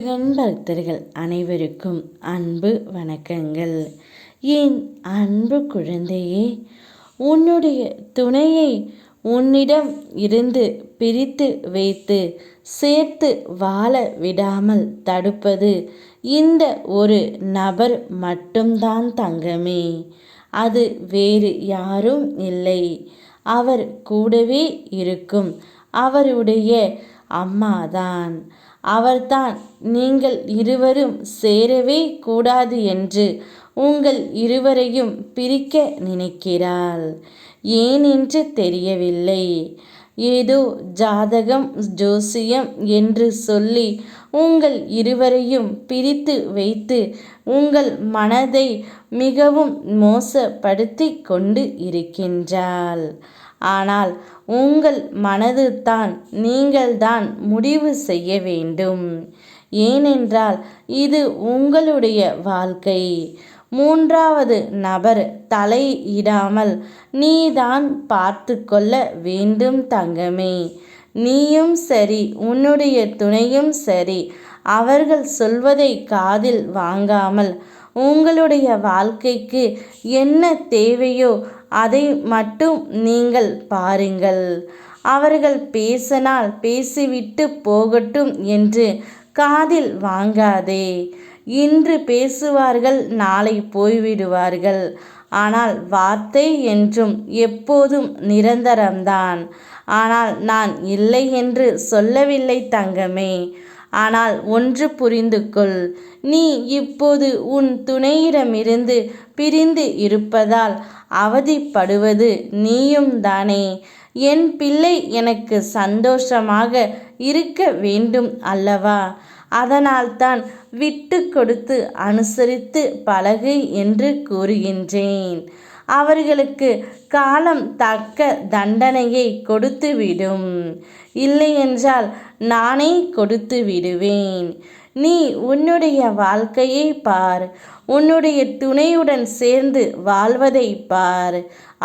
பக்தர்கள் அனைவருக்கும் அன்பு வணக்கங்கள். என் அன்பு குழந்தையே, உன்னுடைய துணையை உன்னிடம் இருந்து பிரித்து வைத்து சேர்த்து வாழ விடாமல் தடுப்பது இந்த ஒரு நபர் மட்டும்தான் தங்கமே. அது வேறு யாரும் இல்லை. அவர் கூடவே இருக்கும் அவருடைய அம்மாதான். அவர்தான் நீங்கள் இருவரும் சேரவே கூடாது என்று உங்கள் இருவரையும் பிரிக்க நினைக்கிறாள். ஏன் என்று தெரியவில்லை. ஏதோ ஜாதகம் ஜோசியம் என்று சொல்லி உங்கள் இருவரையும் பிரித்து வைத்து உங்கள் மனதை மிகவும் மோசப்படுத்தி கொண்டு இருக்கின்றாள். ஆனால் உங்கள் மனது தான் நீங்கள்தான் முடிவு செய்ய வேண்டும். ஏனென்றால் இது உங்களுடைய வாழ்க்கை. மூன்றாவது நபர் தலையிடாமல் நீதான் பார்த்து கொள்ள வேண்டும் தங்கமே. நீயும் சரி, உன்னுடைய துணையும் சரி, அவர்கள் சொல்வதை காதில் வாங்காமல் உங்களுடைய வாழ்க்கைக்கு என்ன தேவையோ அதை மட்டும் நீங்கள் பாருங்கள். அவர்கள் பேசினால் பேசிவிட்டு போகட்டும் என்று காதில் வாங்காதே. இன்று பேசுவார்கள், நாளை போய்விடுவார்கள். ஆனால் வார்த்தை என்றும் எப்போதும் நிரந்தரம்தான். ஆனால் நான் இல்லை என்று சொல்லவில்லை தங்கமே. ஆனால் ஒன்று புரிந்து கொள். நீ இப்போது உன் துணையிடமிருந்து பிரிந்து இருப்பதால் அவதிப்படுவது நீயும் தானே. என் பிள்ளை எனக்கு சந்தோஷமாக இருக்க வேண்டும் அல்லவா? அதனால்தான் விட்டு கொடுத்து அனுசரித்து பழகு என்று கூறுகின்றேன். அவர்களுக்கு காலம் தக்க தண்டனையை கொடுத்துவிடும். இல்லையென்றால் நானே கொடுத்து விடுவேன். நீ உன்னுடைய வாழ்க்கையை பார். உன்னுடைய துணையுடன் சேர்ந்து வாழ்வதை பார்.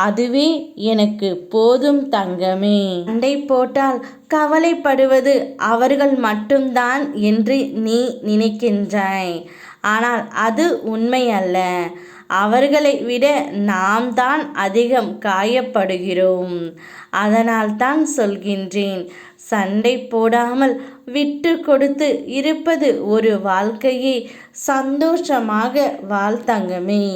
அதுவே எனக்கு போதும் தங்கமே. சண்டை போட்டால் கவலைப்படுவது அவர்கள் மட்டும்தான் என்று நீ நினைக்கின்றாய். ஆனால் அது உண்மை அல்ல. அவர்களை விட நாம் தான் அதிகம் காயப்படுகிறோம். அதனால்தான் சொல்கின்றேன், சண்டை போடாமல் விட்டு கொடுத்து இருப்பது ஒரு வாழ்க்கையை சந்தோஷமாக வாழ்த்தங்கமே.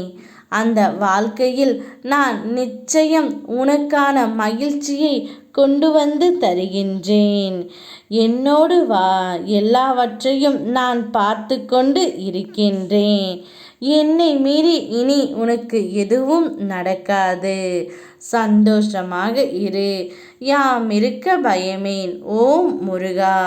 அந்த வாழ்க்கையில் நான் நிச்சயம் உனக்கான மகிழ்ச்சியை கொண்டு வந்து தருகின்றேன். என்னோடு வா, எல்லாவற்றையும் நான் பார்த்து கொண்டு இருக்கின்றேன். என்னை மீறி இனி உனக்கு எதுவும் நடக்காது. சந்தோஷமாக இரு. யாம் இருக்க பயமேன். ஓம் முருகா.